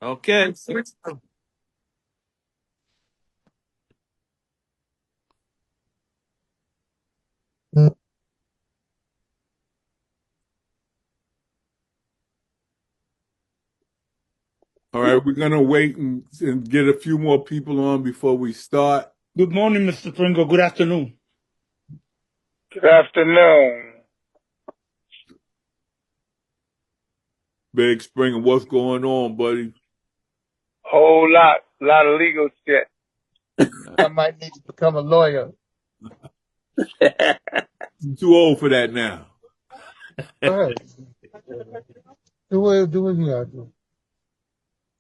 Okay. All right, we're gonna wait and get a few more people on before we start. Good morning, Mr. Pringle. Good afternoon. Good afternoon. Big Springer, what's going on, buddy? Whole lot of legal shit. I might need to become a lawyer. Too old for that now. All right. Do what you gotta do.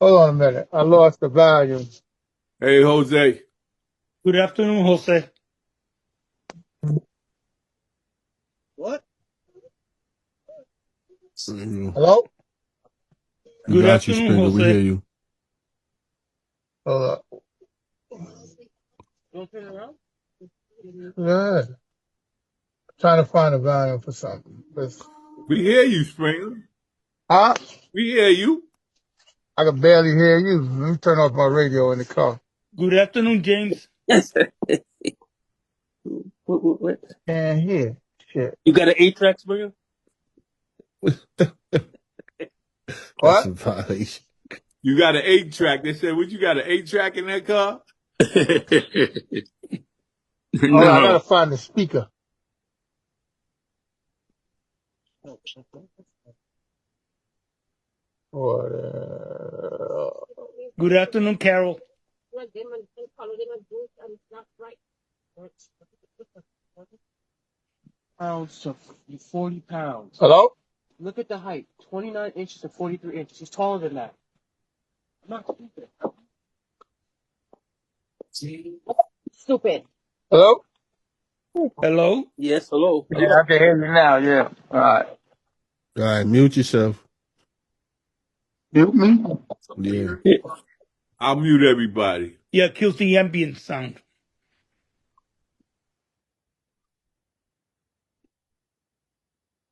Hold on a minute. I lost the volume. Hey, Jose. Good afternoon, Jose. What? Springer. Hello? We Good got you, afternoon, Springer. We Jose. hear you. Hold up. Go ahead. I'm trying to find a volume for something. We hear you, Springer. Huh? We hear you. I can barely hear you. Let me turn off my radio in the car. Good afternoon, James. What? Can't hear. Shit. You got an 8-track, Springer? That's What? a violation. You got an 8-track. They said, what, you got an 8-track in that car? Hold on, I gotta No. find the speaker. Good afternoon, Carol. Pounds to 40 pounds. Hello? Look at the height, 29 inches to 43 inches. He's taller than that. I'm not stupid. Stupid. Hello? Hello. Yes, hello. Yeah, I can hear you now. Yeah. All right. All right, mute yourself. Mute me? Yeah. I'll mute everybody. Yeah, kills the ambient sound.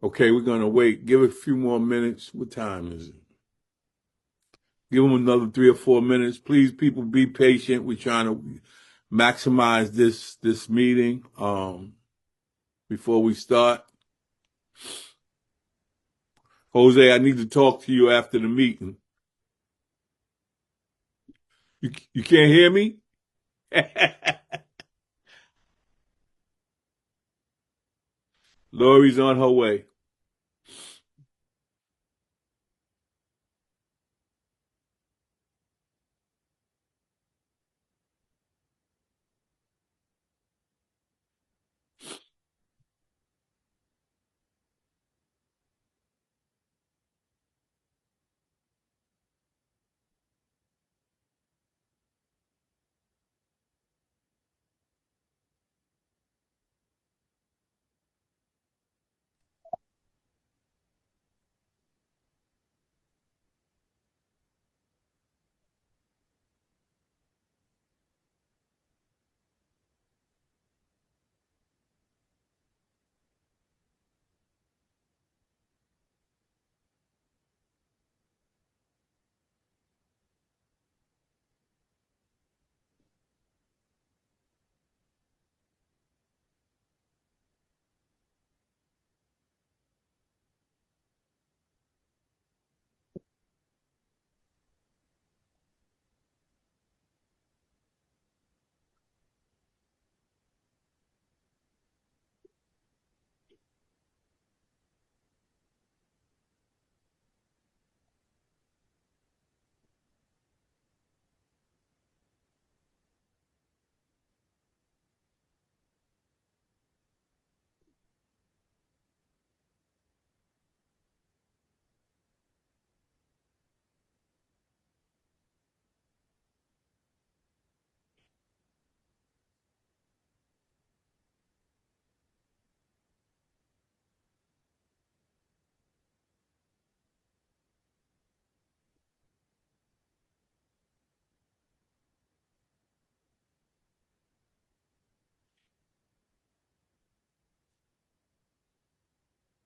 Okay, we're gonna wait. Give it a few more minutes. What time is it? Give them another 3 or 4 minutes. Please, people, be patient. We're trying to maximize this meeting before we start. Jose, I need to talk to you after the meeting. You can't hear me? Lori's on her way.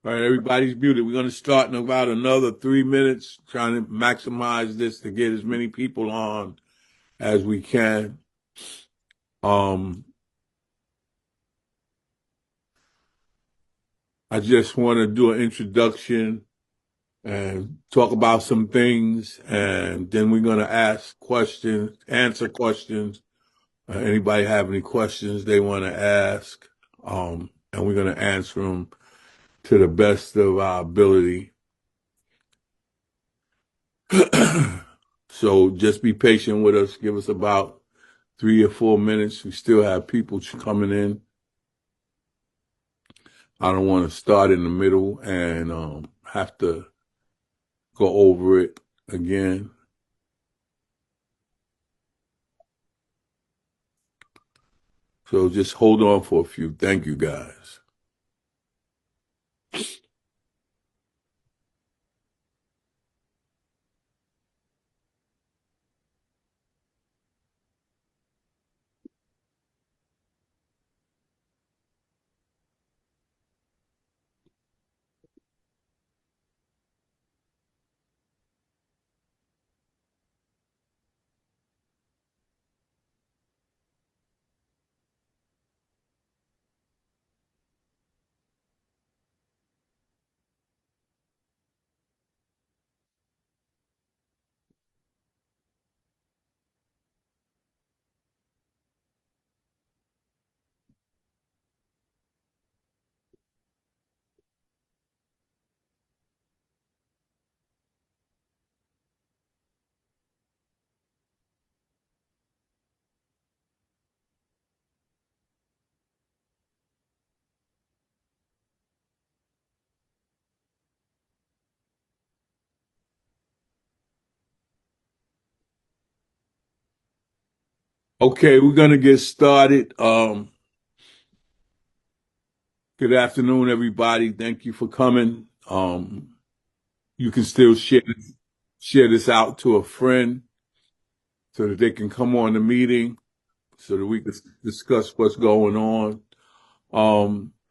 All right, everybody's muted. We're going to start in about another 3 minutes, trying to maximize this to get as many people on as we can. I just want to do an introduction and talk about some things, and then we're going to ask questions, answer questions. Anybody have any questions they want to ask? And we're going to answer them to the best of our ability. So just be patient with us. Give us about 3 or 4 minutes. We still have people coming in. I don't want to start in the middle and have to go over it again. So just hold on for a few. Thank you, guys. Okay, we're going to get started. Good afternoon, everybody. Thank you for coming. You can still share this out to a friend so that they can come on the meeting so that we can discuss what's going on.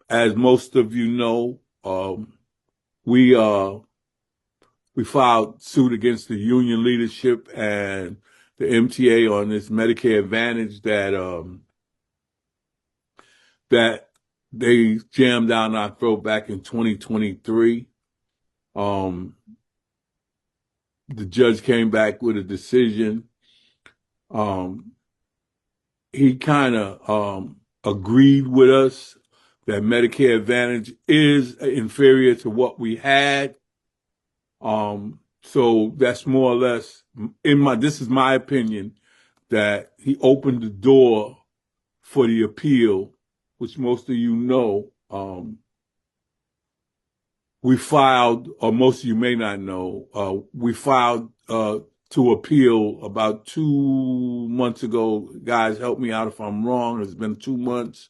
As most of you know, we filed suit against the union leadership and the MTA on this Medicare Advantage that they jammed down our throat back in 2023. The judge came back with a decision. He kind of agreed with us that Medicare Advantage is inferior to what we had. So that's more or less this is my opinion, that he opened the door for the appeal, which most of you know. We filed, or most of you may not know, we filed to appeal about 2 months ago. Guys, help me out if I'm wrong. It's been 2 months.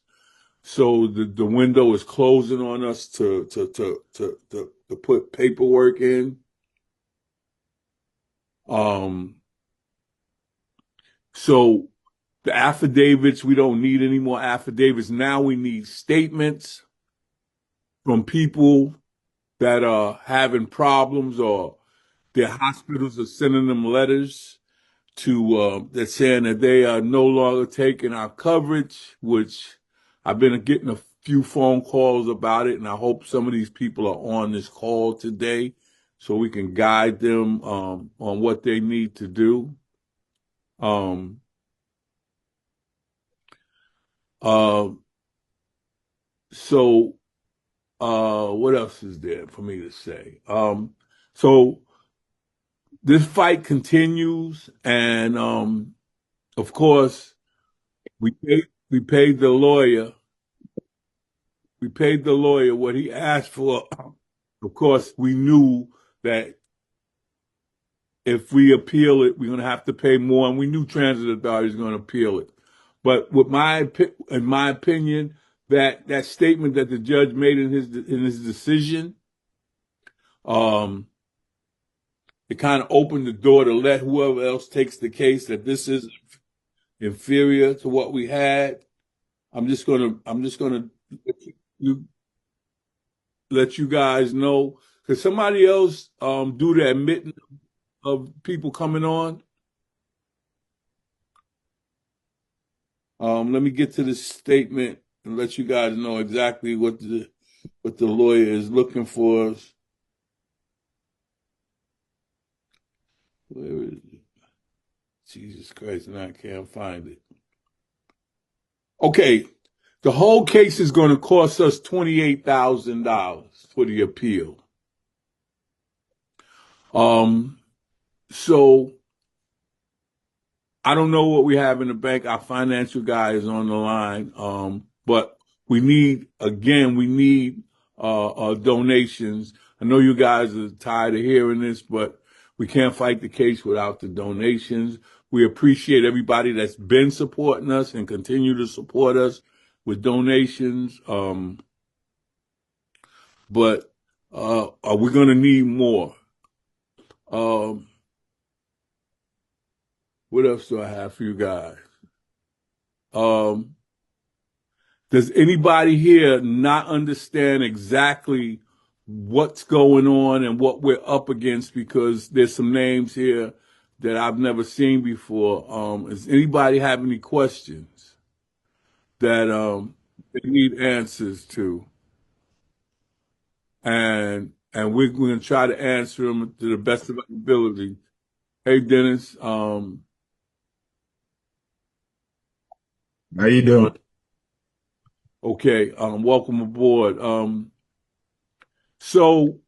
So the window is closing on us to put paperwork in. So the affidavits, we don't need any more affidavits. Now we need statements from people that are having problems, or their hospitals are sending them letters that's saying that they are no longer taking our coverage, which I've been getting a few phone calls about it, and I hope some of these people are on this call today so we can guide them on what they need to do. What else is there for me to say? So this fight continues, and of course, we paid the lawyer. We paid the lawyer what he asked for. Of course, we knew that if we appeal it, we're going to have to pay more, and we knew Transit Authority is going to appeal it. But in my opinion, that statement that the judge made in his decision, it kind of opened the door to let whoever else takes the case that this is inferior to what we had. I'm just gonna let you guys know. Could somebody else do the admitting of people coming on? Let me get to this statement and let you guys know exactly what the lawyer is looking for. Where is it? Jesus Christ, now I can't find it. Okay, the whole case is going to cost us $28,000 for the appeal. So I don't know what we have in the bank. Our financial guy is on the line. But we need donations. I know you guys are tired of hearing this, but we can't fight the case without the donations. We appreciate everybody that's been supporting us and continue to support us with donations. But we're going to need more. What else do I have for you guys? Does anybody here not understand exactly what's going on and what we're up against? Because there's some names here that I've never seen before. Does anybody have any questions that they need answers to? And we're going to try to answer them to the best of our ability. Hey, Dennis. How you doing? Okay. Welcome aboard. So,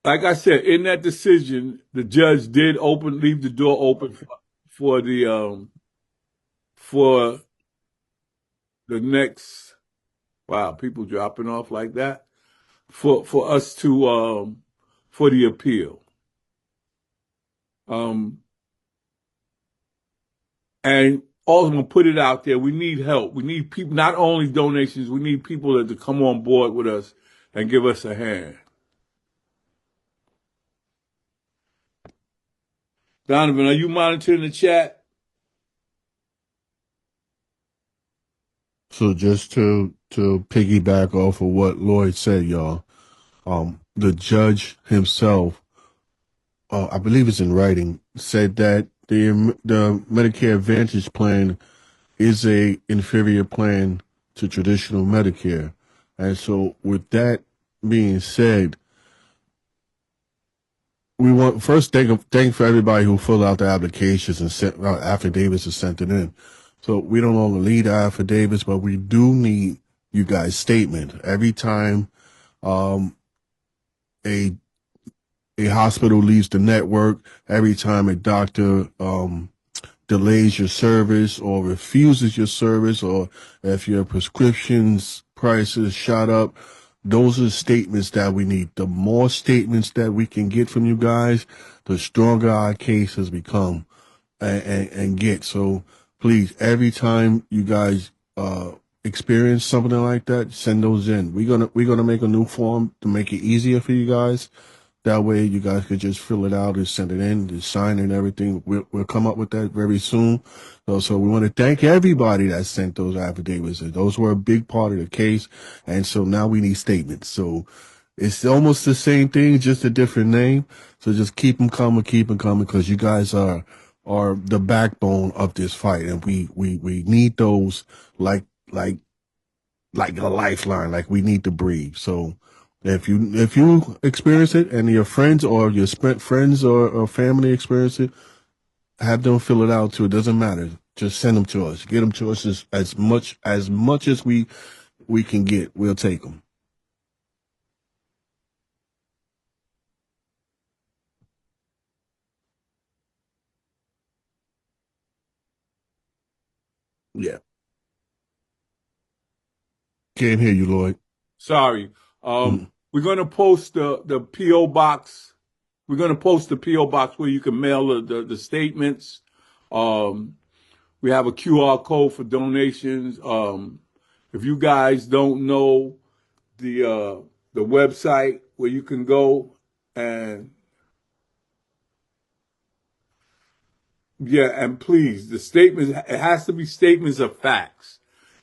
like I said, in that decision, the judge did leave the door open for the next. Wow, people dropping off like that for us to for the appeal. And also, I'm gonna put it out there. We need help. We need people, not only donations. We need people to come on board with us and give us a hand. Donovan, are you monitoring the chat? So just to piggyback off of what Lloyd said, y'all, the judge himself, I believe it's in writing, said that the Medicare Advantage plan is a inferior plan to traditional Medicare. And so with that being said, we want first thank for everybody who filled out the applications and sent affidavits and sent it in. So we don't only need affidavits, but we do need you guys' statement every time a hospital leaves the network, every time a doctor delays your service or refuses your service, or if your prescriptions prices shot up. Those are statements that we need. The more statements that we can get from you guys, the stronger our case has become and get. So please, every time you guys experience something like that, send those in. We're gonna make a new form to make it easier for you guys. That way you guys could just fill it out and send it in, just sign and everything. We'll come up with that very soon. So we want to thank everybody that sent those affidavits. Those were a big part of the case. And so now we need statements. So it's almost the same thing, just a different name. So just keep them coming, because you guys are the backbone of this fight. And we need those like a lifeline, like we need to breathe. So if you experience it and your friends or your friends or family experience it, have them fill it out too. It doesn't matter. Just send them to us. Get them to us as much as we can get. We'll take them. Yeah. Can't hear you, Lloyd. Sorry. We're going to post the P.O. box. We're going to post the P.O. box where you can mail the statements. We have a QR code for donations. If you guys don't know the website where you can go and and please, the statements, it has to be statements of facts.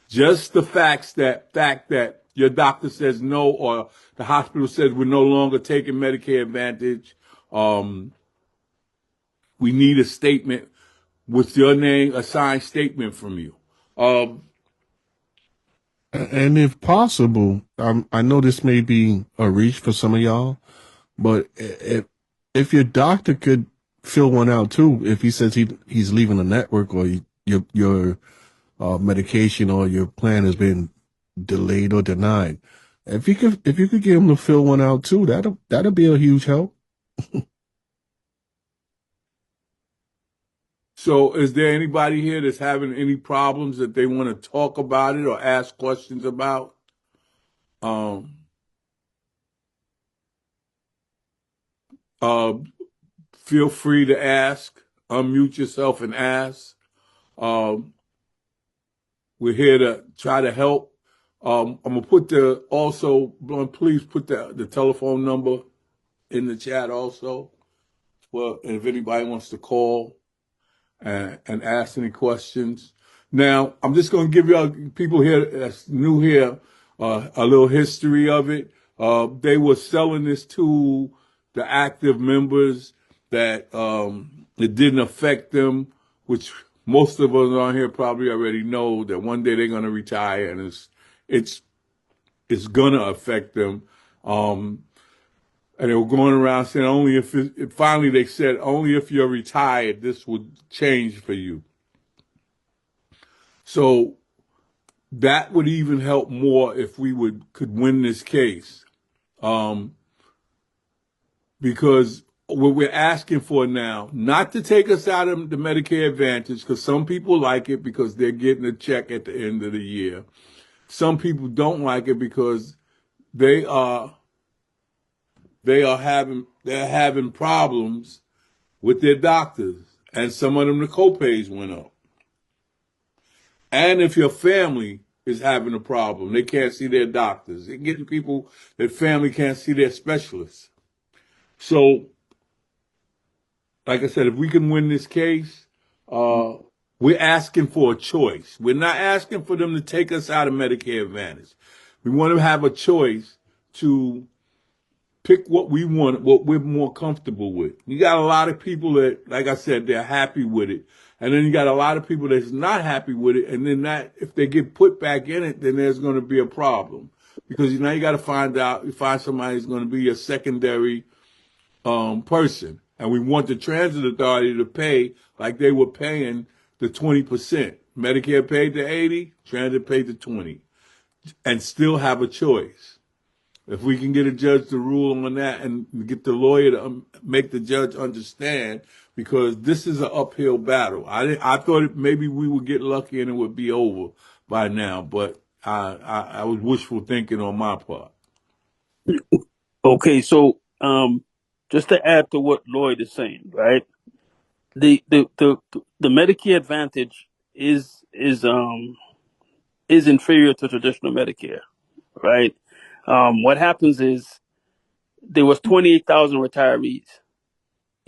Just the fact that your doctor says no, or the hospital says we're no longer taking Medicare Advantage, we need a statement with your name, a signed statement from you. And if possible, I know this may be a reach for some of y'all, but if your doctor could fill one out too, if he says he's leaving the network, or your medication or your plan has been delayed or denied, if you could get him to fill one out too, that'll be a huge help. So is there anybody here that's having any problems that they want to talk about it or ask questions about? Feel free to ask. Unmute yourself and ask. We're here to try to help. I'm gonna put please put the telephone number in the chat also. Well, if anybody wants to call and ask any questions. Now, I'm just going to give y'all people here that's new here a little history of it. They were selling this to the active members that it didn't affect them, which most of us on here probably already know that one day they're going to retire, and it's going to affect them. And they were going around saying finally they said only if you're retired, this would change for you. So that would even help more if we could win this case. Because what we're asking for now, not to take us out of the Medicare Advantage, because some people like it because they're getting a check at the end of the year. Some people don't like it because they're having problems with their doctors, and some of them the copays went up. And if your family is having a problem, they can't see their doctors. They're getting people that family can't see their specialists. So, like I said, if we can win this case, we're asking for a choice. We're not asking for them to take us out of Medicare Advantage. We want to have a choice to pick what we want, what we're more comfortable with. You got a lot of people that, like I said, they're happy with it. And then you got a lot of people that's not happy with it. And then if they get put back in it, then there's going to be a problem. Because now you got to find somebody who's going to be a secondary person. And we want the transit authority to pay like they were paying the 20%. Medicare paid the 80, transit paid the 20. And still have a choice. If we can get a judge to rule on that and get the lawyer to make the judge understand, because this is an uphill battle. I thought maybe we would get lucky and it would be over by now, but I was wishful thinking on my part. Okay, so just to add to what Lloyd is saying, right? The Medicare Advantage is inferior to traditional Medicare, right? What happens is there was 28,000 retirees.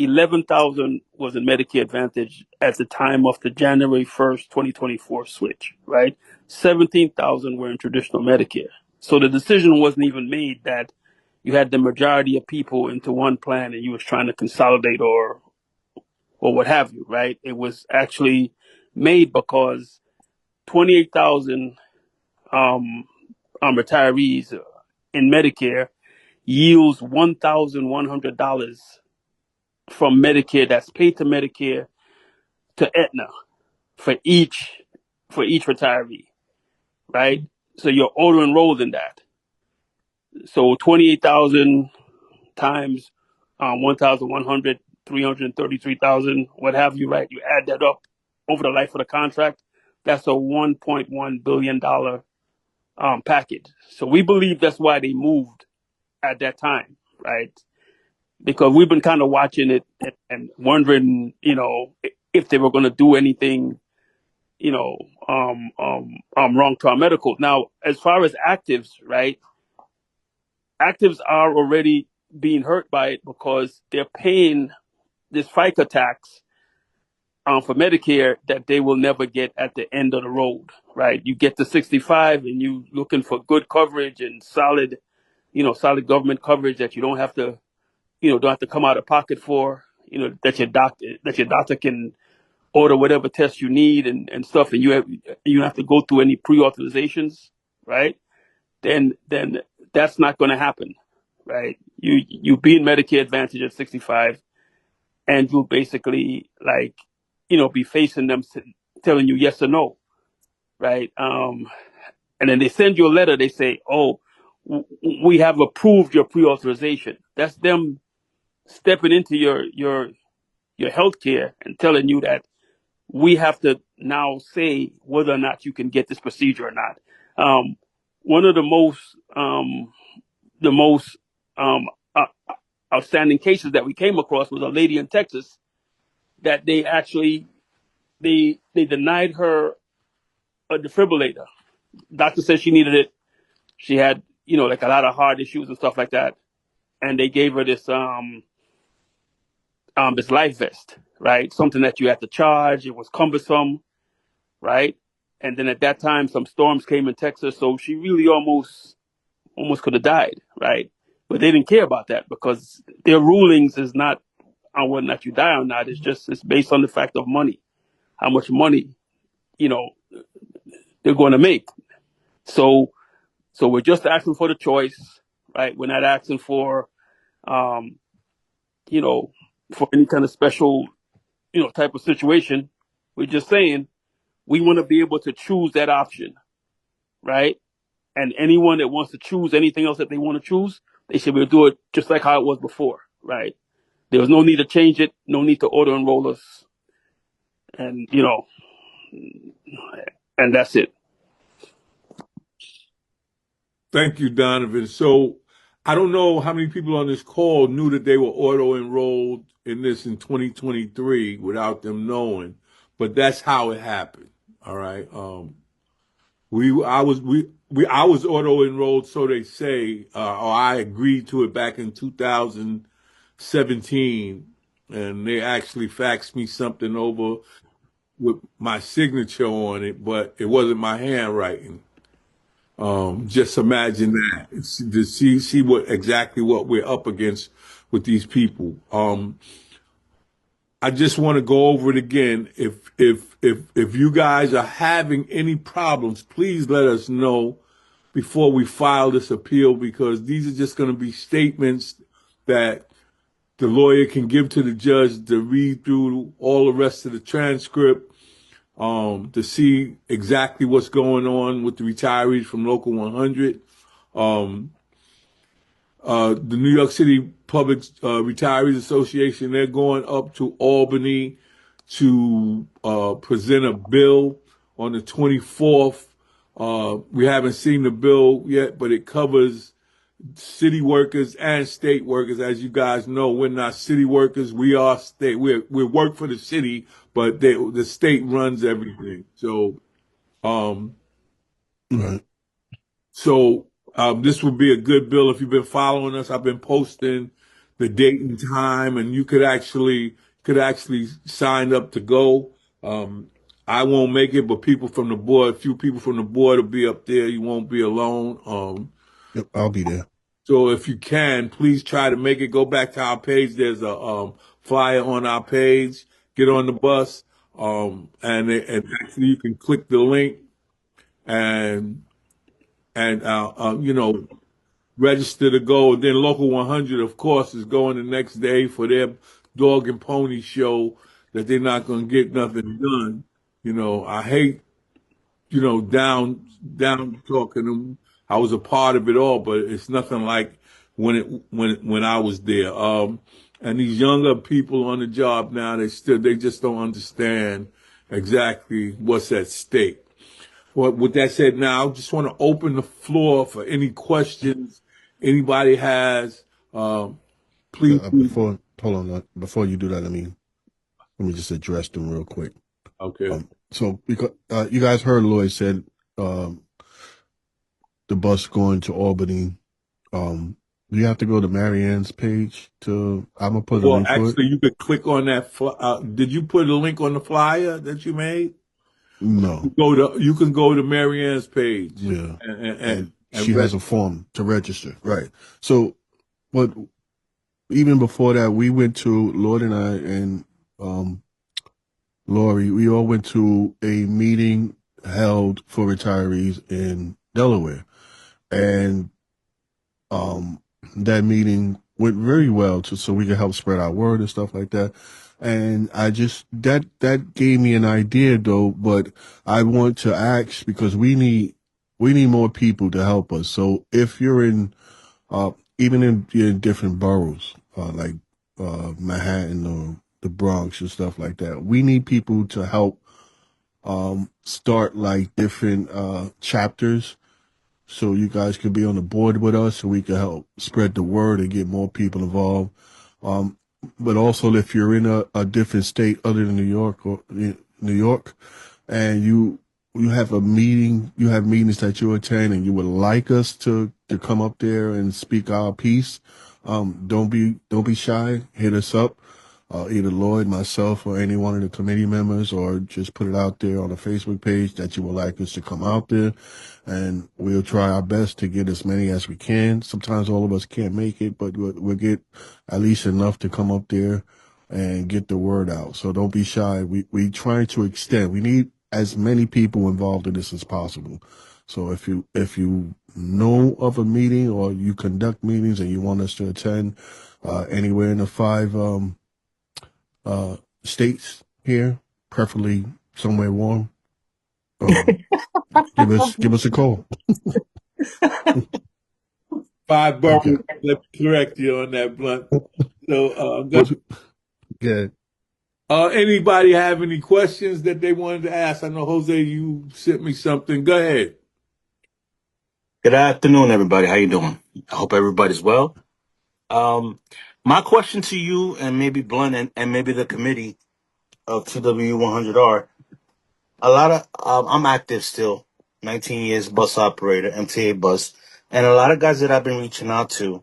11,000 was in Medicare Advantage at the time of the January 1st, 2024 switch, right? 17,000 were in traditional Medicare. So the decision wasn't even made that you had the majority of people into one plan and you was trying to consolidate or what have you, right? It was actually made because 28,000 retirees in Medicare yields $1,100 from Medicare that's paid to Medicare to Aetna for each retiree, right? So you're auto enrolled in that. So 28,000 times 1,100, 333,000, what have you, right? You add that up over the life of the contract. That's a $1.1 billion package. So we believe that's why they moved at that time, right? Because we've been kind of watching it and wondering, if they were going to do anything, wrong to our medical. Now, as far as actives, right? Actives are already being hurt by it because they're paying this FICA tax for Medicare that they will never get at the end of the road, right? You get to 65 and you looking for good coverage and solid, solid government coverage that you don't have to, don't have to come out of pocket for, that your doctor can order whatever test you need and stuff, and you don't have to go through any pre-authorizations, right? Then that's not going to happen, right? You be in Medicare Advantage at 65, and you'll basically be facing them telling you yes or no, right? And then they send you a letter. They say, "Oh, we have approved your pre-authorization." That's them stepping into your health care and telling you that we have to now say whether or not you can get this procedure or not. One of the most um, uh, outstanding cases that we came across was a lady in Texas that they denied her a defibrillator. Doctor said she needed it. She had like a lot of heart issues and stuff like that, and they gave her this life vest, right? Something that you had to charge. It was cumbersome, right? And then at that time, some storms came in Texas, so she really almost could have died, right? But they didn't care about that because their rulings is not on whether or not you die or not. It's based on the fact of money, how much money, they're going to make. So we're just asking for the choice, right? We're not asking for, for any kind of special, type of situation. We're just saying we want to be able to choose that option, right? And anyone that wants to choose anything else that they want to choose, they should be able to do it just like how it was before, right? There was no need to change it, no need to auto enroll us, and and that's it. Thank you, Donovan. So I don't know how many people on this call knew that they were auto enrolled in this in 2023 without them knowing, but that's how it happened. All right. I was auto enrolled, so they say, or I agreed to it back in 2017, and they actually faxed me something over with my signature on it, but it wasn't my handwriting. Just imagine that. To see exactly what we're up against with these people. I just want to go over it again. If you guys are having any problems, please let us know before we file this appeal, because these are just going to be statements that the lawyer can give to the judge to read through all the rest of the transcript, to see exactly what's going on with the retirees from Local 100. The New York City Public Retirees Association, they're going up to Albany to present a bill on the 24th. We haven't seen the bill yet, but it covers city workers and state workers. As you guys know, we're not city workers. We are state. We work for the city, but the state runs everything. So, Right. So this would be a good bill. If you've been following us, I've been posting the date and time, and you could actually sign up to go. I won't make it, but people from the board, a few people from the board will be up there. You won't be alone. Yep, I'll be there. So if you can, please try to make it. Go back to our page. There's a flyer on our page. Get on the bus, and actually you can click the link and register to go. Then Local 100, of course, is going the next day for their dog and pony show that they're not going to get nothing done. I hate, down talking them. I was a part of it all, but it's nothing like when I was there. And these younger people on the job now, they just don't understand exactly what's at stake. Well, with that said, now I just want to open the floor for any questions anybody has. Please. Hold on. Before you do that, let me just address them real quick. Okay. So because you guys heard Lloyd said the bus going to Albany. You have to go to Marianne's page I'm gonna put a Well, link for it. actually, you could click on that. Did you put a link on the flyer that you made? No. You can go to Marianne's page Yeah. And and she has a form to register. Right. So, but even before that, we went to Lord and I and Lori, we all went to a meeting held for retirees in Delaware. And that meeting went very well so we could help spread our word and stuff like that. And I just that gave me an idea though, but I want to ask because we need more people to help us. So if you're in even in different boroughs, like Manhattan or the Bronx and stuff like that, we need people to help start like different chapters so you guys could be on the board with us so we can help spread the word and get more people involved. But also if you're in a different state other than New York and you have a meeting, you have meetings that you attend and you would like us to come up there and speak our piece, don't be shy. Hit us up. Either Lloyd, myself, or any one of the committee members, or just put it out there on the Facebook page that you would like us to come out there, and we'll try our best to get as many as we can. Sometimes all of us can't make it, but we'll get at least enough to come up there and get the word out. So don't be shy. We try to extend. We need as many people involved in this as possible. So if you know of a meeting or you conduct meetings and you want us to attend anywhere in the 5 states here, preferably somewhere warm, give us a call. 5 boroughs. Okay. Let me correct you on that, Blunt. So, Good. anybody have any questions that they wanted to ask? I know Jose, you sent me something. Go ahead. Good afternoon, everybody. How you doing? I hope everybody's well. My question to you and maybe Blunt and maybe the committee of TW100R, a lot of I'm active still, 19 years bus operator, MTA bus, and a lot of guys that I've been reaching out to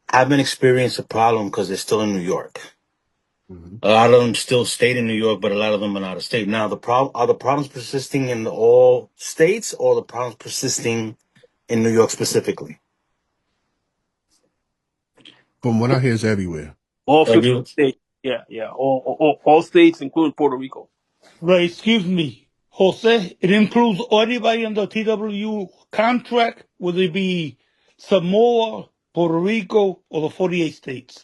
haven't experienced a problem because they're still in New York. Mm-hmm. A lot of them still stayed in New York, but a lot of them are out of state. Now, are the problems persisting in all states, or the problems persisting in New York specifically? From what I hear, is everywhere. All 50 You- states. Yeah. All states, including Puerto Rico. Right, excuse me, Jose. It includes anybody under TW contract, whether it be Samoa, Puerto Rico, or the 48 states.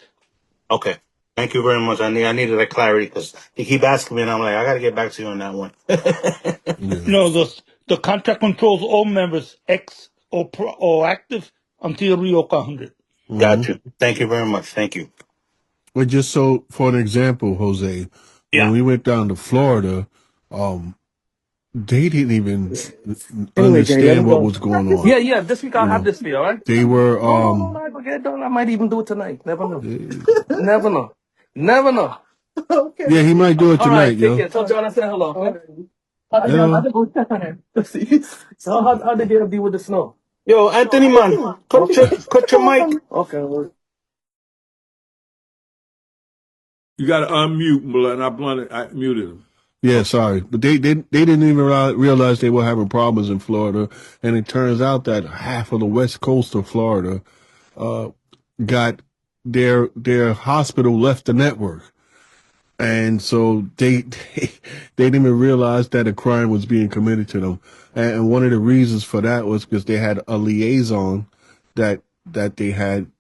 Okay. Thank you very much. I needed that clarity because he keep asking me, and I'm like, I got to get back to you on that one. Yeah. No, the contract controls all members, ex or active, until Rio 100. Got you. Thank you very much. Thank you. But just so for an example, Jose, Yeah. when we went down to Florida, they didn't even Anyway, Jay, let understand me what go. was going on. Yeah. This week I'll You have know, this for you, all right? they were No, I will get it done. I might even do it tonight. Never know. they- Never know. Never know. Okay. yeah, he might do it All tonight, right, take yo. care. Tell John I said hello. Yeah. So how they get to deal with the snow? Yo, Anthony, man, cut your mic. Okay. You got to unmute, Blunt. I muted him. Yeah, sorry, but they didn't even realize they were having problems in Florida, and it turns out that half of the west coast of Florida got their hospital left the network, and so they didn't even realize that a crime was being committed to them. And one of the reasons for that was because they had a liaison that they had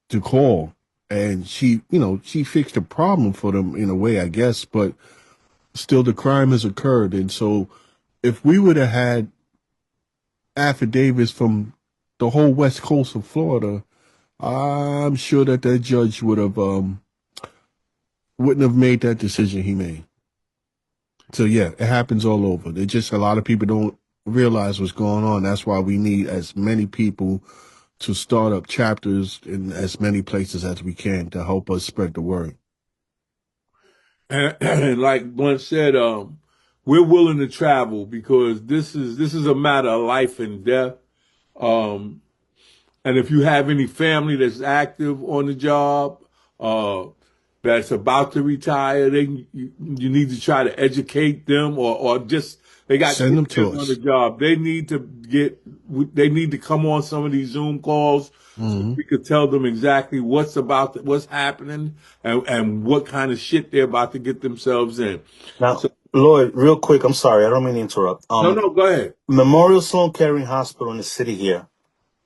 to call, and she fixed the problem for them in a way, I guess, but still the crime has occurred. And so if we would have had affidavits from the whole west coast of Florida, I'm sure that judge wouldn't have made that decision he made. So yeah, it happens all over. It just, a lot of people don't realize what's going on. That's why we need as many people to start up chapters in as many places as we can to help us spread the word. And like Blunt said, we're willing to travel because this is a matter of life and death. And if you have any family that's active on the job, uh, that's about to retire, you need to try to educate them, or just they got Send them kids to on the us. job. They need to come on some of these Zoom calls so Hmm. we could tell them exactly what's happening, and what kind of shit they're about to get themselves in. Now, So Lloyd, real quick, I'm sorry, I don't mean to interrupt. no, go ahead. Memorial Sloan Kettering Hospital in the city here.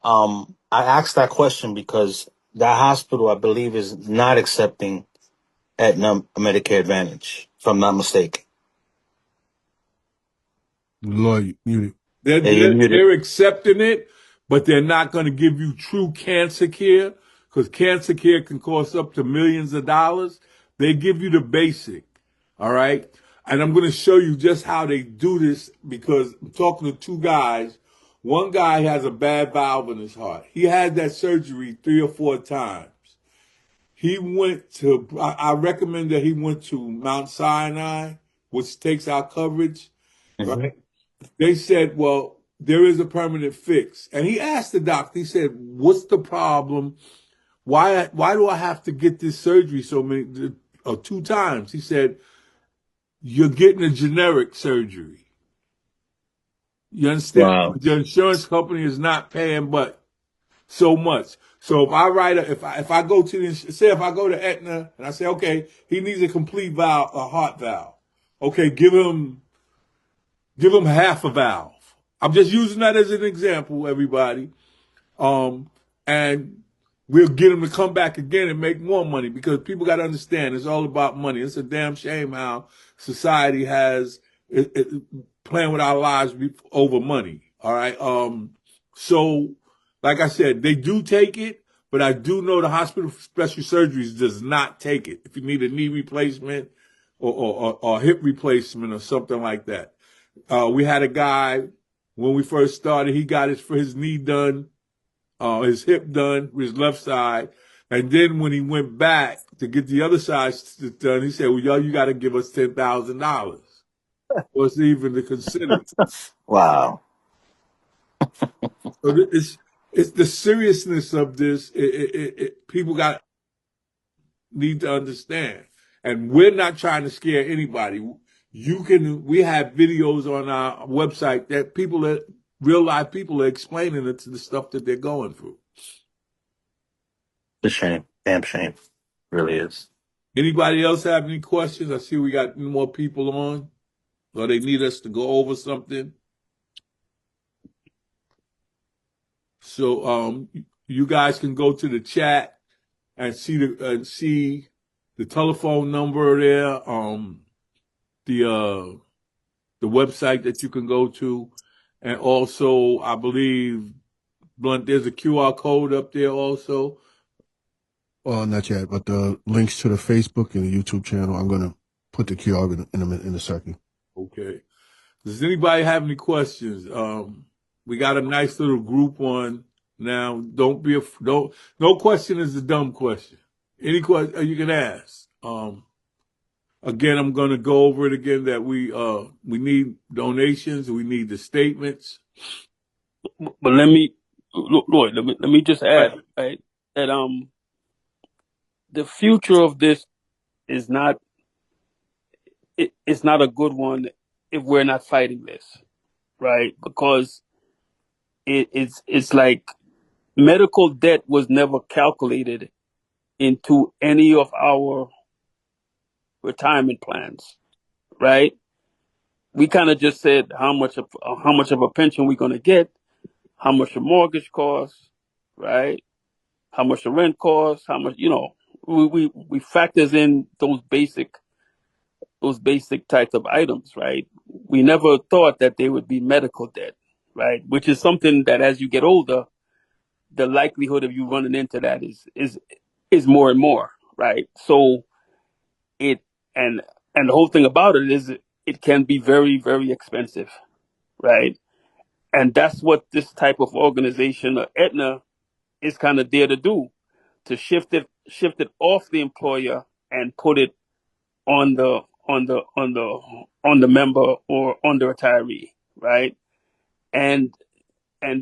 I asked that question because that hospital, I believe, is not accepting Aetna Medicare Advantage, if I'm not mistaken. Lloyd, you. They're, Yeah, you're they're, muted. they're accepting it, but they're not going to give you true cancer care, because cancer care can cost up to millions of dollars. They give you the basic. All right. And I'm going to show you just how they do this, because I'm talking to two guys. One guy has a bad valve in his heart. He had that surgery 3 or 4 times. I recommend that he went to Mount Sinai, which takes our coverage, Hmm. right? They said, well, there is a permanent fix. And he asked the doctor, he said, what's the problem? Why do I have to get this surgery so many, 2 times? He said, you're getting a generic surgery. You understand? Wow. Your insurance company is not paying but so much. So if I write if I go to if I go to Aetna and I say, okay, he needs a complete valve, a heart valve. Okay, give him half a valve. I'm just using that as an example, everybody. Um, and we'll get them to come back again and make more money, because people got to understand it's all about money. It's a damn shame how society has it playing with our lives over money. All right. So like I said, they do take it, but I do know the hospital for special surgeries does not take it. If you need a knee replacement or hip replacement or something like that. We had a guy when we first started, he got his knee done, his hip done, his left side. And then when he went back to get the other side done, he said, well, y'all, you got to give us $10,000. What's even to consider? Wow. So it's the seriousness of this. People need to understand. And we're not trying to scare anybody. We have videos on our website that real life people are explaining it to the stuff that they're going through. It's a shame. Damn shame. Really is. Anybody else have any questions? I see we got more people on, or they need us to go over something. So, you guys can go to the chat and see the telephone number there. The website that you can go to, and also I believe Blunt, there's a QR code up there also. Well, not yet, but the links to the Facebook and the YouTube channel, I'm gonna put the QR in a second. Okay. Does anybody have any questions? We got a nice little group on now. No question is a dumb question. Any question you can ask. Again, I'm going to go over it again that we need donations. We need the statements. But Lloyd, let me just add, right, that the future of this is not it's not a good one if we're not fighting this, right? Because it's like medical debt was never calculated into any of our retirement plans, right? We kind of just said how much of a pension we're going to get, how much the mortgage costs, right? How much the rent costs, how much, we factors in those basic types of items, right? We never thought that they would be medical debt, right? Which is something that as you get older, the likelihood of you running into that is more and more, right? So it and and the whole thing about it is it can be very, very expensive, right? And that's what this type of organization, Aetna, is kind of there to do, to shift it off the employer and put it on the member or on the retiree, right? And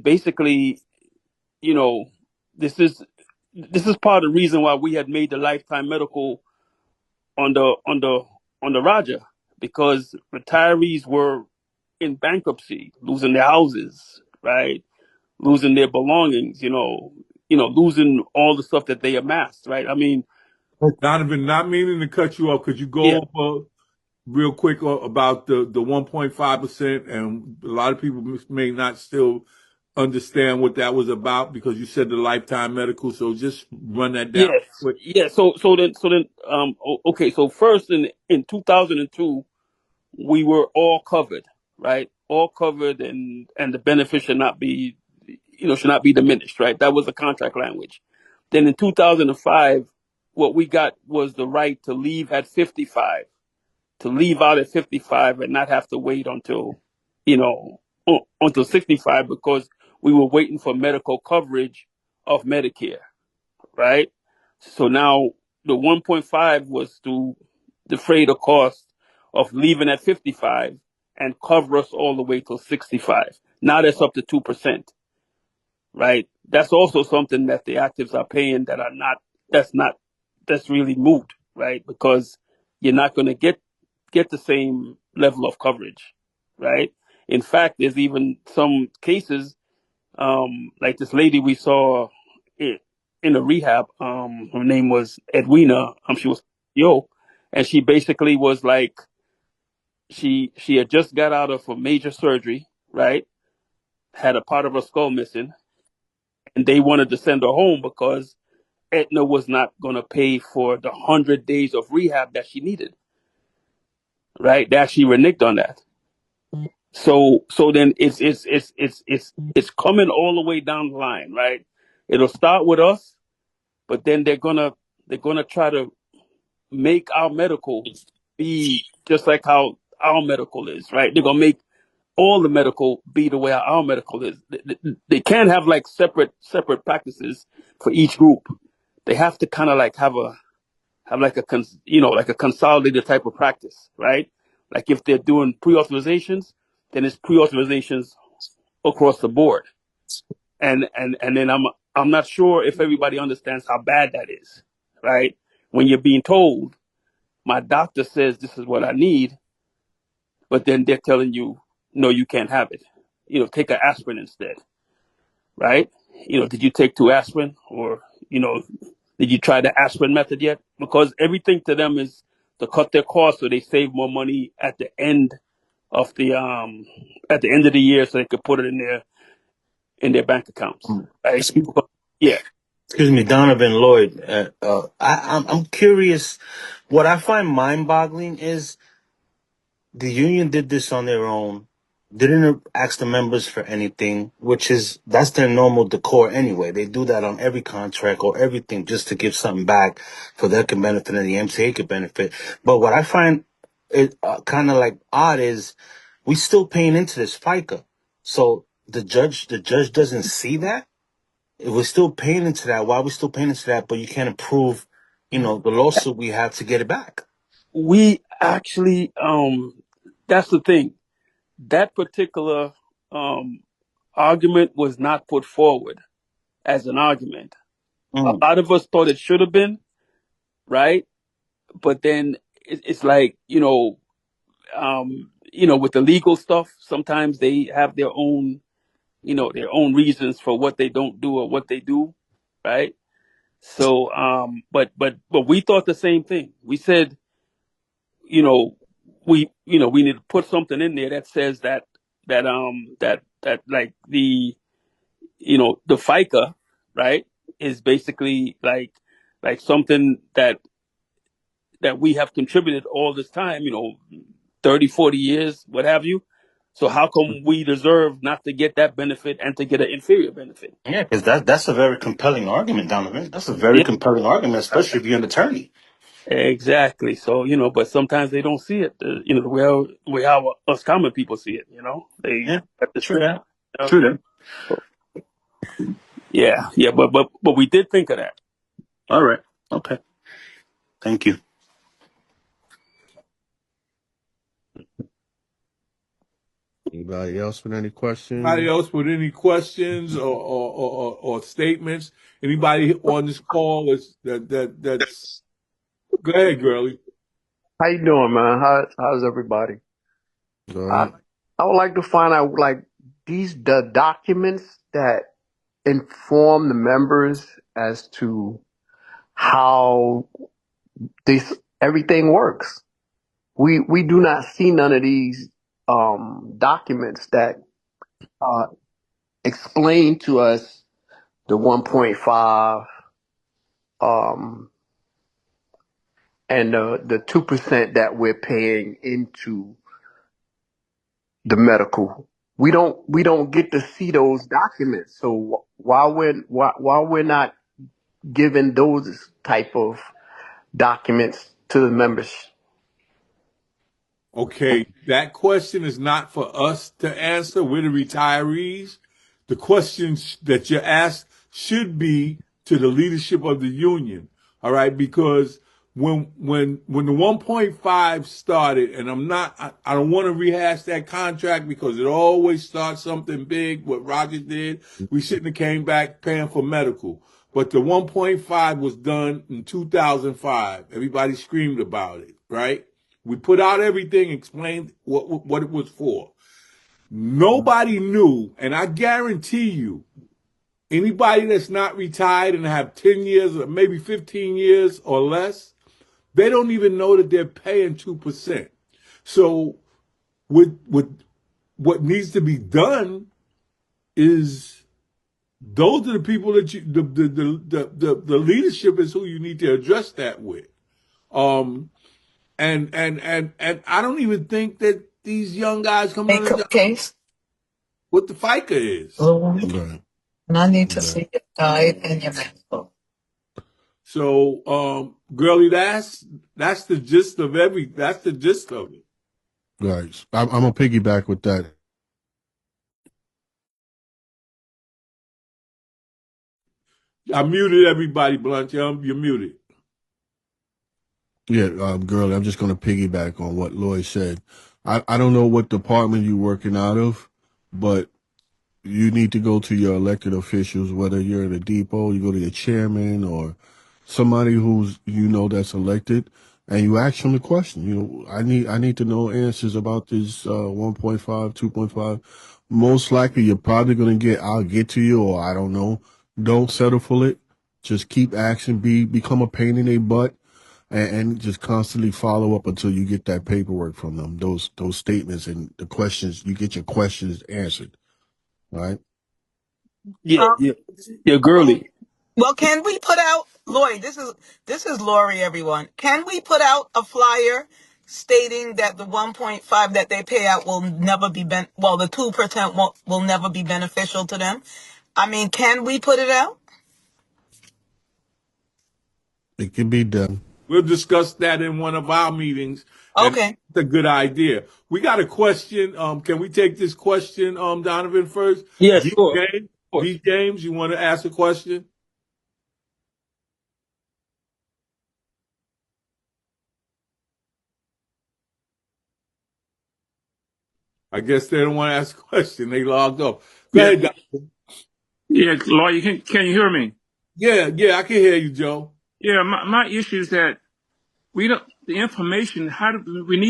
basically, you know, this is part of the reason why we had made the lifetime medical on the Roger, because retirees were in bankruptcy, losing their houses, right? Losing their belongings, losing all the stuff that they amassed, right? I mean, Donovan, not meaning to cut you off, could you yeah, go over real quick about the 1.5%? And a lot of people may not still understand what that was about because you said the lifetime medical. So just run that down yes, quick. yeah. Okay. So first, in 2002, we were all covered, right? All covered, and the benefit should not be, should not be diminished, right? That was the contract language. Then in 2005, what we got was the right to leave at 55, to leave out at 55 and not have to wait until, until 65, because we were waiting for medical coverage of Medicare, right? So now the 1.5 was to defray the cost of leaving at 55 and cover us all the way till 65. Now that's up to 2%, right? That's also something that the actives are paying that's not, that's really moot, right? Because you're not going to get the same level of coverage, right? In fact, there's even some cases, like this lady we saw in a rehab. Her name was Edwina. She was and she basically was like, she had just got out of a major surgery, right? Had a part of her skull missing, and they wanted to send her home because Aetna was not going to pay for the 100 days of rehab that she needed, right? They actually reneged on that. So then it's coming all the way down the line, right? It'll start with us, but then they're gonna try to make our medical be just like how our medical is, right? They're gonna make all the medical be the way our medical is. They can't have like separate practices for each group. They have to kind of like have like like a consolidated type of practice, right? Like if they're doing pre-authorizations, then it's pre-authorizations across the board. And then I'm not sure if everybody understands how bad that is, right? When you're being told, my doctor says this is what I need, but then they're telling you, no, you can't have it. Take an aspirin instead, right? Did you take 2 aspirin, or did you try the aspirin method yet? Because everything to them is to cut their costs so they save more money of the at the end of the year, so they could put it in their bank accounts, right? Excuse, Yeah. excuse me, Donovan Lloyd. I'm curious. What I find mind-boggling is the union did this on their own, didn't ask the members for anything, that's their normal decor anyway. They do that on every contract or everything just to give something back for their can benefit and the MTA could benefit. But what I find it kind of like odd is we still paying into this FICA. So the judge doesn't see that. If we're still paying into that, why are we still paying into that? But you can't approve, the lawsuit we have to get it back. We actually, that's the thing. That particular argument was not put forward as an argument. A Mm. lot of us thought it should have been, right? But then it's like, with the legal stuff, sometimes they have their own reasons for what they don't do or what they do, right? So, but we thought the same thing. We said, you know, we need to put something in there that says that like the FICA, right, is basically like something that we have contributed all this time, 30, 40 years, what have you. So how come we deserve not to get that benefit and to get an inferior benefit? Yeah, because that's a very compelling argument, Donovan. That's a very Yeah, compelling argument, especially if you're an attorney. exactly. So, but sometimes they don't see it, the way how us common people see it, they Yeah, at the true strip. that. You know? True that. Yeah, but we did think of that. All right. Okay. Thank you. Anybody else with any Anybody questions? else with any questions or statements? Anybody on this call that's go ahead, girlie. How you doing, man? How's everybody? All I right. I would like to find out like the documents that inform the members as to how this everything works. We do not see none of these documents that uh, explain to us the 1.5 um, and the 2% that we're paying into the medical. We don't get to see those documents. So while we're not given those type of documents to the members. Okay, that question is not for us to answer. We're the retirees. The questions that you asked should be to the leadership of the union. All right, because when the 1.5 started, and I don't want to rehash that contract because it always starts something big. What Roger did, we shouldn't have came back paying for medical. But the 1.5 was done in 2005. Everybody screamed about it, right? We put out everything, explained what it was for. Nobody knew, and I guarantee you, anybody that's not retired and have 10 years or maybe 15 years or less, they don't even know that they're paying 2%. So what needs to be done is those are the people that the leadership is who you need to address that with. And I don't even think that these young guys come Make under a case. what the FICA is. Right. And I need to Right. see your guide and your medical. So, girlie, that's the gist of that's the gist of it. Right. I'm gonna piggyback with that. I muted everybody, Blunt. You're muted. Yeah, girl, I'm just going to piggyback on what Lloyd said. I don't know what department you're working out of, but you need to go to your elected officials, whether you're at a depot, you go to your chairman or somebody who's, that's elected, and you ask them the question. I need to know answers about this 1.5, 2.5. Most likely you're probably going to get, I'll get to you, or I don't know. Don't settle for it. Just keep asking, become a pain in their butt. And just constantly follow up until you get that paperwork from them, those statements and the questions. You get your questions answered, right? Yeah, girly. Well, can we put out, Lloyd? This is Lori. Everyone, can we put out a flyer stating that the 1.5 that they pay out will never be the 2% will never be beneficial to them? I mean, can we put it out? It can be done. We'll discuss that in one of our meetings. Okay. That's a good idea. We got a question. Can we take this question, Donovan, first? Yeah, sure. D. James, you want to ask a question? I guess they don't want to ask a question. They logged off. Go ahead, Donovan. Yeah, Lloyd, can you hear me? Yeah, I can hear you, Joe. Yeah, my issue is that we need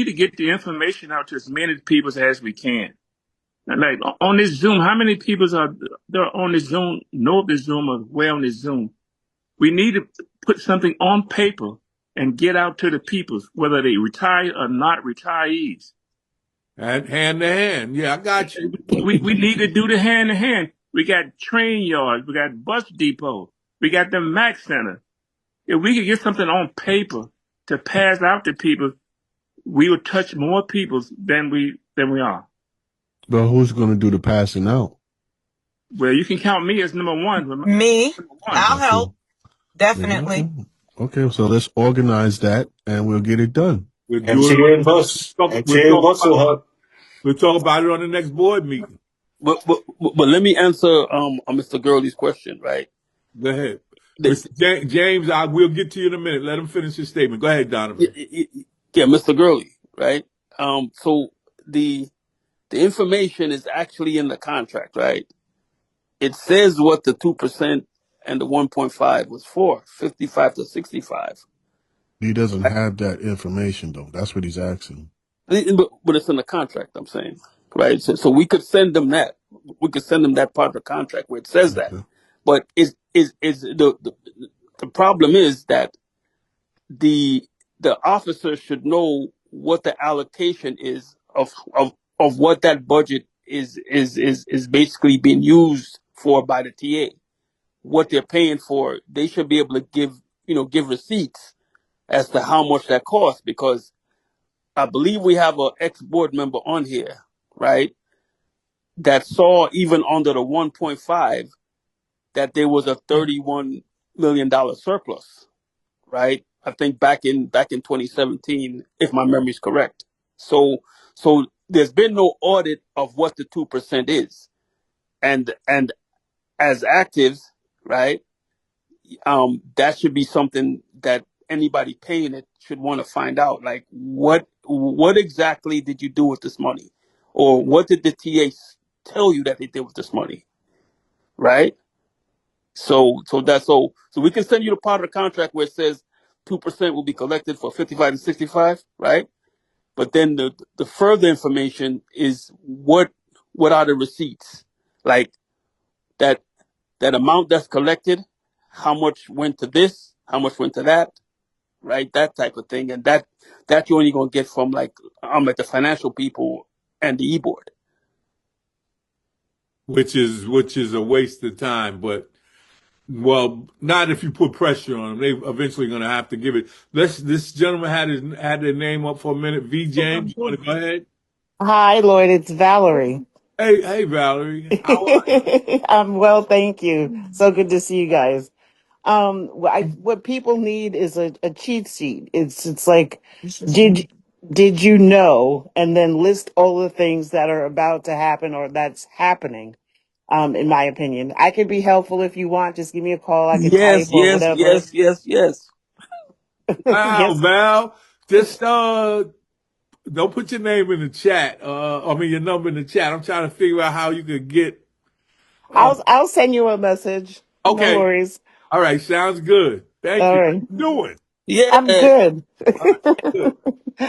to get the information out to as many people as we can. And like on this Zoom, how many people are there on this Zoom, know of this Zoom or where on this Zoom? We need to put something on paper and get out to the people, whether they retire or not retirees. And hand to hand. Yeah, I got you. We need to do the hand to hand. We got train yards, we got bus depot, we got the Mac Center. If we could get something on paper to pass out to people, we would touch more people than we are. But who's going to do the passing out? Well, you can count me as number one. Me, I'll help. Definitely. Okay, so let's organize that and we'll get it done. We'll talk about it on the next board meeting. But let me answer Mr. Gurley's question, right? Go ahead. Mr. James, I will get to you in a minute. Let him finish his statement. Go ahead, Donovan. Yeah, Mr. Gurley, right? So the The information is actually in the contract, right? It says what the 2% and the 1.5 was for, 55 to 65. He doesn't have that information though. That's what he's asking. But it's in the contract, I'm saying, right? So we could send them that. We could send them that part of the contract where it says that. Okay. But the problem is that the officer should know what the allocation is of what that budget is basically being used for by the TA. What they're paying for, they should be able to give receipts as to how much that costs, because I believe we have an ex-board member on here, right, that saw even under the 1.5 that there was a $31 million surplus, right? I think back in 2017, if my memory is correct. So there's been no audit of what the 2% is, and as actives, right? That should be something that anybody paying it should want to find out. Like, what exactly did you do with this money, or what did the TA tell you that they did with this money, right? So we can send you the part of the contract where it says 2% will be collected for 55 and 65, right? But then the further information is what are the receipts, like that amount that's collected, how much went to this, how much went to that, right? That type of thing, and that you're only gonna get from like the financial people and the e-board. which is a waste of time. But well, not if you put pressure on them. They eventually going to have to give it. This gentleman had their name up for a minute. V. James, you want to go ahead? Hi, Lloyd. It's Valerie. Hey, Valerie. How are you? I'm well, thank you. So good to see you guys. What people need is a cheat sheet. It's like, did you know, and then list all the things that are about to happen or that's happening. In my opinion, I could be helpful if you want. Just give me a call. I could type Yes, or yes, whatever. yes, yes, yes. Wow, Yes. Val. Just don't put your name in the chat. Your number in the chat. I'm trying to figure out how you could get. I'll send you a message. No Okay. worries. All right. Sounds good. Thank All you. right. How you doing? Yeah. I'm good. All right. Good.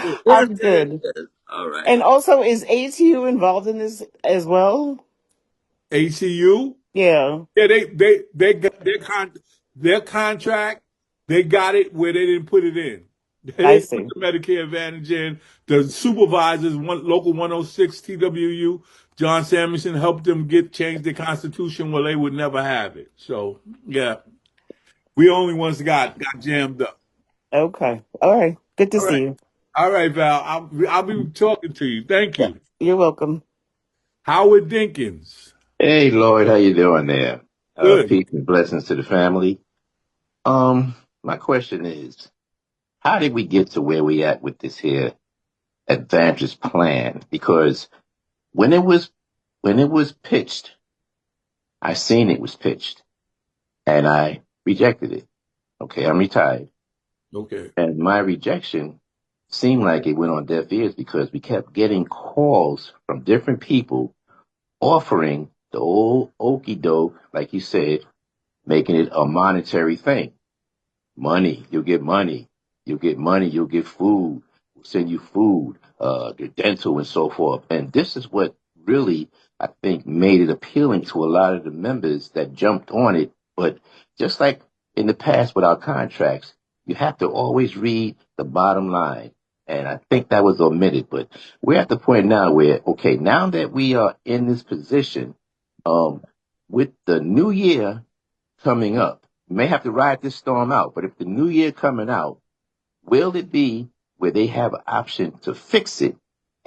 Good. Yes, I'm yes, good. yes. All right. And also, is ATU involved in this as well? ACU. Yeah, Yeah, they got their contract. They got it where they didn't put it in. They I didn't put see. the Medicare Advantage in. The supervisors, local 106 TWU, John Samuelson helped them change the constitution where they would never have it. So yeah, we only ones that got jammed up. Okay. All right. Good to All see right, you. all right, Val. I'll be talking to you. Thank Yeah, you, you're welcome. Howard Dinkins. Hey Lloyd, how you doing there? Good. Peace and blessings to the family. My question is, how did we get to where we at with this here Advantage plan? Because when it was pitched, I seen it was pitched and I rejected it. Okay, I'm retired. Okay. And my rejection seemed like it went on deaf ears because we kept getting calls from different people offering the old okey doke, like you said, making it a monetary thing. Money, you'll get money. You'll get money, you'll get food. We'll send you food, your dental and so forth. And this is what really, I think, made it appealing to a lot of the members that jumped on it. But just like in the past with our contracts, you have to always read the bottom line. And I think that was omitted. But we're at the point now where, okay, now that we are in this position, with the new year coming up, you may have to ride this storm out, but if the new year coming out, will it be where they have an option to fix it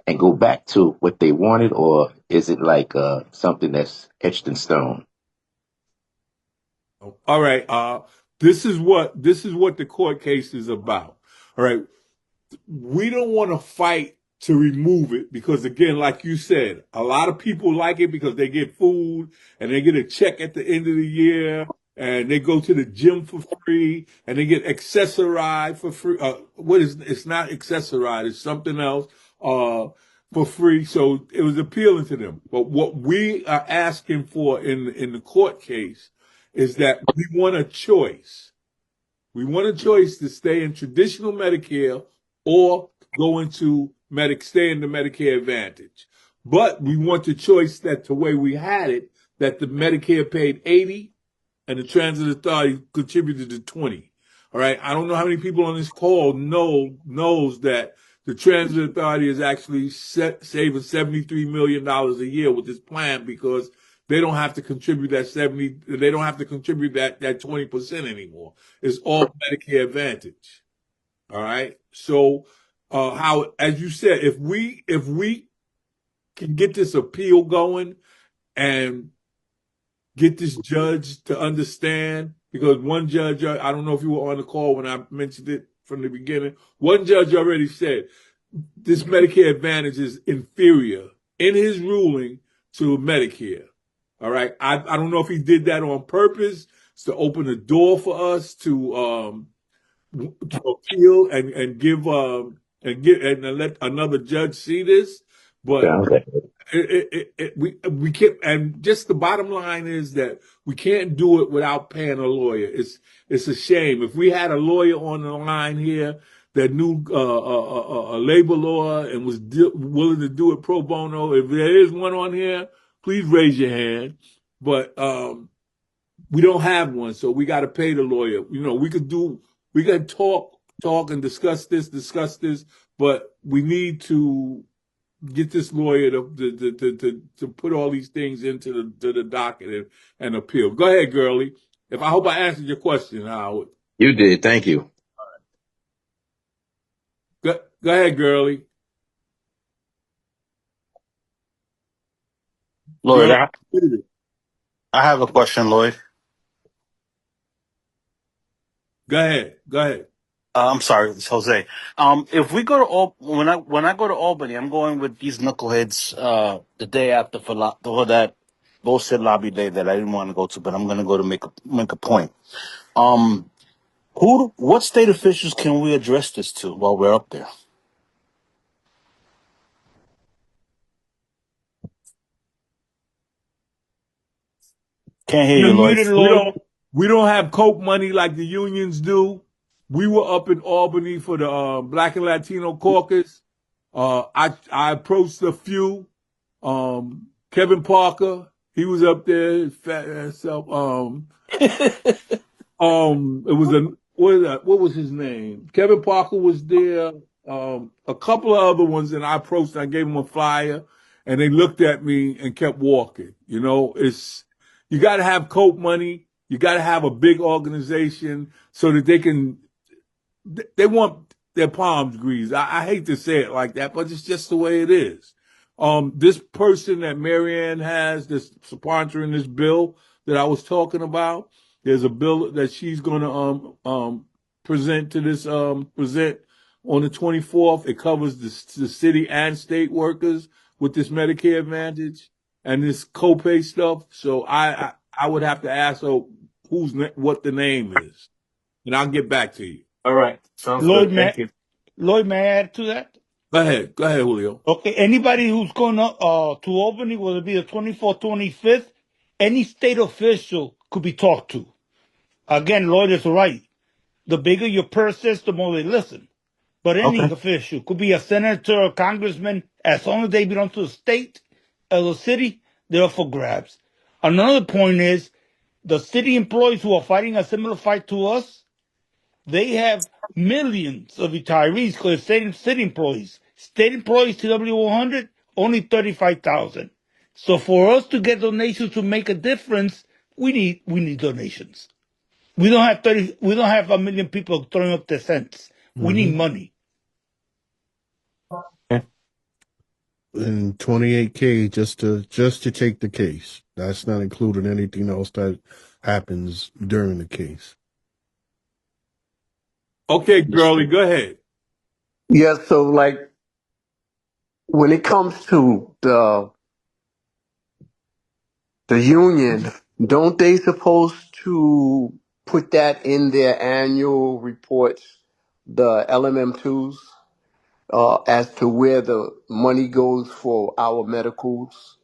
and go back to what they wanted, or is it like something that's etched in stone? All right. This is what the court case is about. All right. We don't want to fight to remove it because, again, like you said, a lot of people like it because they get food and they get a check at the end of the year and they go to the gym for free and they get accessorized for free. It's not accessorized, it's something else. for free. So it was appealing to them. But what we are asking for in the court case is that we want a choice. We want a choice to stay in traditional Medicare or go into stay in the Medicare Advantage. But we want the choice that the way we had it, that the Medicare paid 80 and the Transit Authority contributed to 20. All right. I don't know how many people on this call knows that the Transit Authority is actually saving $73 million a year with this plan because they don't have to contribute they don't have to contribute that 20% anymore. It's all Medicare Advantage. All right. So, how, as you said, if we can get this appeal going and get this judge to understand, because one judge, I don't know if you were on the call when I mentioned it from the beginning, one judge already said this Medicare Advantage is inferior in his ruling to Medicare. All right. I don't know if he did that on purpose to open the door for us to appeal and give and let another judge see this, but we can't. And just the bottom line is that we can't do it without paying a lawyer. It's a shame. If we had a lawyer on the line here that knew labor law and was willing to do it pro bono, if there is one on here, please raise your hand. But we don't have one, so we got to pay the lawyer. You know, we could talk and discuss this, but we need to get this lawyer to put all these things into the docket and appeal. Go ahead, Gurley. I hope I answered your question, Howard. You did. Thank you. Go ahead, Gurley. Lloyd, Gurley. I have a question, Lloyd. Go ahead. I'm sorry, it's Jose. If we go to when I go to Albany, I'm going with these knuckleheads the day after for that bullshit lobby day that I didn't want to go to, but I'm going to go to make a point. What state officials can we address this to while we're up there? Can't hear you, Lloyd. We don't have coke money like the unions do. We were up in Albany for the Black and Latino caucus. I approached a few. Kevin Parker, he was up there, his fat ass self. It was what was his name? Kevin Parker was there. A couple of other ones, and I approached. I gave them a flyer, and they looked at me and kept walking. You know, you got to have coke money. You got to have a big organization so that they want their palms greased. I hate to say it like that, but it's just the way it is. This person that Marianne has that's sponsoring this bill that I was talking about, there's a bill that she's going to present on the 24th. It covers the city and state workers with this Medicare Advantage and this copay stuff. So I would have to ask her what the name is, and I'll get back to you. All right. Sounds Lloyd, good. Thank you. Lloyd, may I add to that? Go ahead, Julio. Okay, anybody who's going to Albany, whether it be the 24th, 25th, any state official could be talked to. Again, Lloyd is right. The bigger your purse is, the more they listen. But any official, could be a senator or congressman, as long as they belong to the state or the city, they're up for grabs. Another point is, the city employees who are fighting a similar fight to us, they have millions of retirees because they're city employees. State employees, TW100, only 35,000. So for us to get donations to make a difference, we need donations. We don't have a million people throwing up their cents. We need money. And 28K just to take the case. That's not including anything else that happens during the case. Okay, Gurley, go ahead. Yeah, so like when it comes to the union, don't they supposed to put that in their annual reports, the LMM2s? as to where the money goes for our medicals?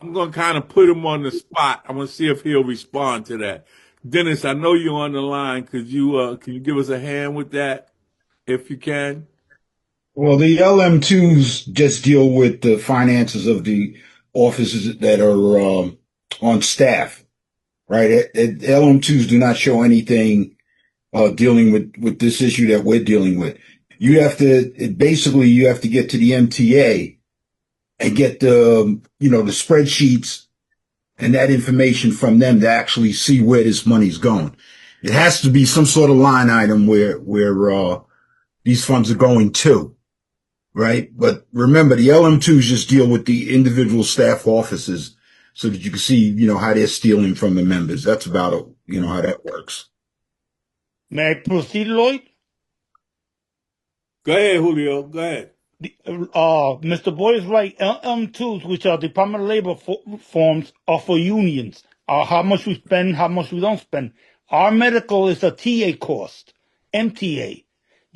I'm going to kind of put him on the spot. I'm going to see if he'll respond to that. Dennis, I know you're on the line. Could you can you give us a hand with that if you can? Well, the LM2s just deal with the finances of the offices that are on staff, right? LM2s do not show anything dealing with this issue that we're dealing with. You have to basically you have to get to the MTA and get the the spreadsheets and that information from them to actually see where this money's going. It has to be some sort of line item where these funds are going to. Right. But remember, the LM2s just deal with the individual staff offices so that you can see, how they're stealing from the members. That's about it, how that works. May I proceed, Lloyd? Go ahead, Julio. Go ahead. Mr. Boyd is right. LM2s, which are Department of Labor forms, are for unions. How much we spend, how much we don't spend. Our medical is a TA cost, MTA.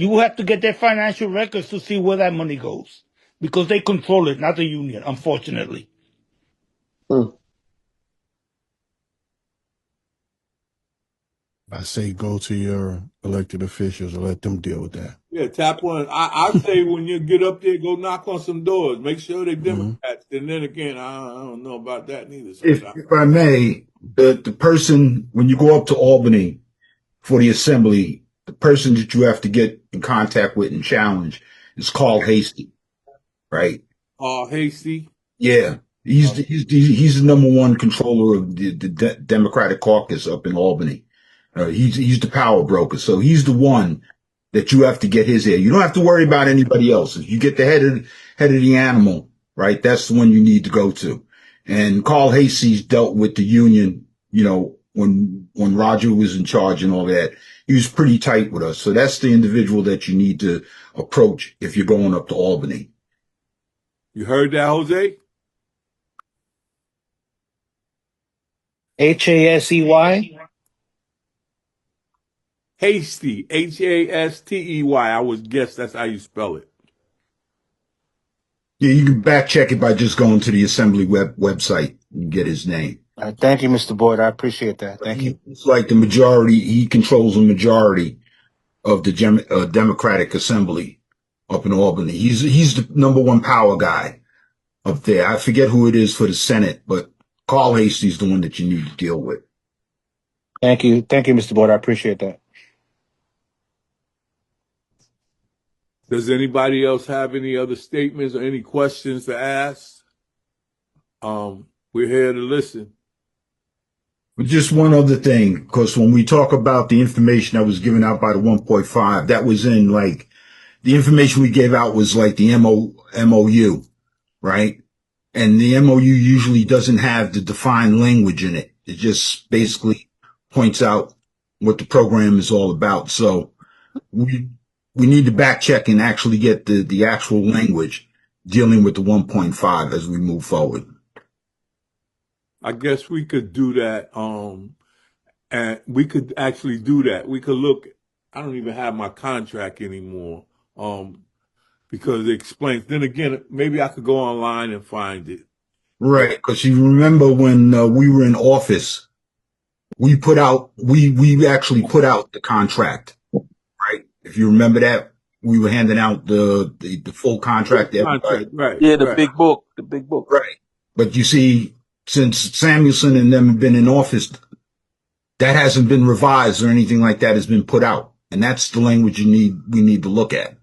You have to get their financial records to see where that money goes because they control it, not the union, unfortunately. I say go to your elected officials and let them deal with that. Yeah, tap one. I say when you get up there, go knock on some doors. Make sure they Democrats. And then again, I don't know about that neither. If Sometimes. I may, the person, when you go up to Albany for the assembly, the person that you have to get in contact with and challenge is Carl Hasty, right? Hasty. Yeah. He's the number one controller of the Democratic caucus up in Albany. He's the power broker. So he's the one that you have to get his ear. You don't have to worry about anybody else. If you get the head of the animal, right, that's the one you need to go to. And Carl Hasties dealt with the union, when Roger was in charge and all that. He was pretty tight with us. So that's the individual that you need to approach if you're going up to Albany. You heard that, Jose? Hasey? Hasty. Hastey. I would guess that's how you spell it. Yeah, you can back check it by just going to the assembly website and get his name. Thank you, Mr. Boyd. I appreciate that. Thank you. It's like the majority. He controls the majority of the Democratic Assembly up in Albany. He's the number one power guy up there. I forget who it is for the Senate, but Carl Hasty's the one that you need to deal with. Thank you, Mr. Boyd. I appreciate that. Does anybody else have any other statements or any questions to ask? We're here to listen. But just one other thing, because when we talk about the information that was given out by the 1.5, that was in the information we gave out was like the MOU, right? And the MOU usually doesn't have the defined language in it. It just basically points out what the program is all about. So we need to back check and actually get the actual language dealing with the 1.5 as we move forward. I guess we could do that. And we could actually do that. We could look. I don't even have my contract anymore. Because it explains. Then again, maybe I could go online and find it. Right. Because you remember when we were in office, we actually put out the contract. Right. If you remember that, we were handing out the full contract to everybody. Right. Yeah, the big book. Right. But you see, since Samuelson and them have been in office, that hasn't been revised or anything like that has been put out. And that's the language we need to look at.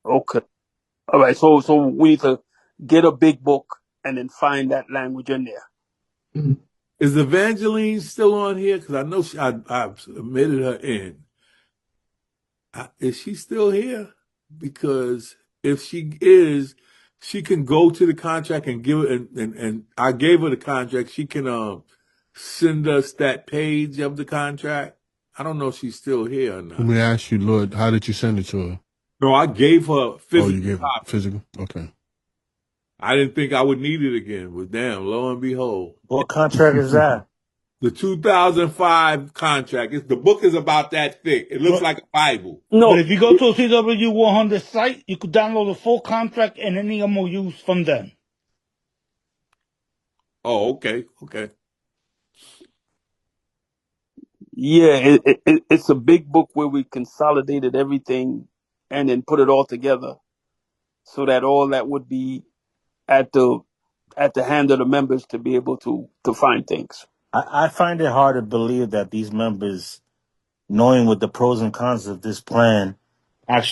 Okay. All right. So we need to get a big book and then find that language in there. Mm-hmm. Is Evangeline still on here? Because I know I've submitted her in. Is she still here? Because if she is, she can go to the contract and give it. And I gave her the contract. She can send us that page of the contract. I don't know if she's still here or not. Let me ask you, Lord, how did you send it to her? No, I gave her physical. Oh, you gave her physical? Okay. I didn't think I would need it again, but damn, lo and behold. What contract is that? The 2005 contract. The book is about that thick. It looks But, like a Bible. but No, if you go to a CW 100 site, you could download the full contract and any MOUs from them. Oh, okay. Okay. yeah, it's a big book where we consolidated everything and then put it all together so that all that would be at the hand of the members to be able to find things. I find it hard to believe that these members, knowing what the pros and cons of this plan, actually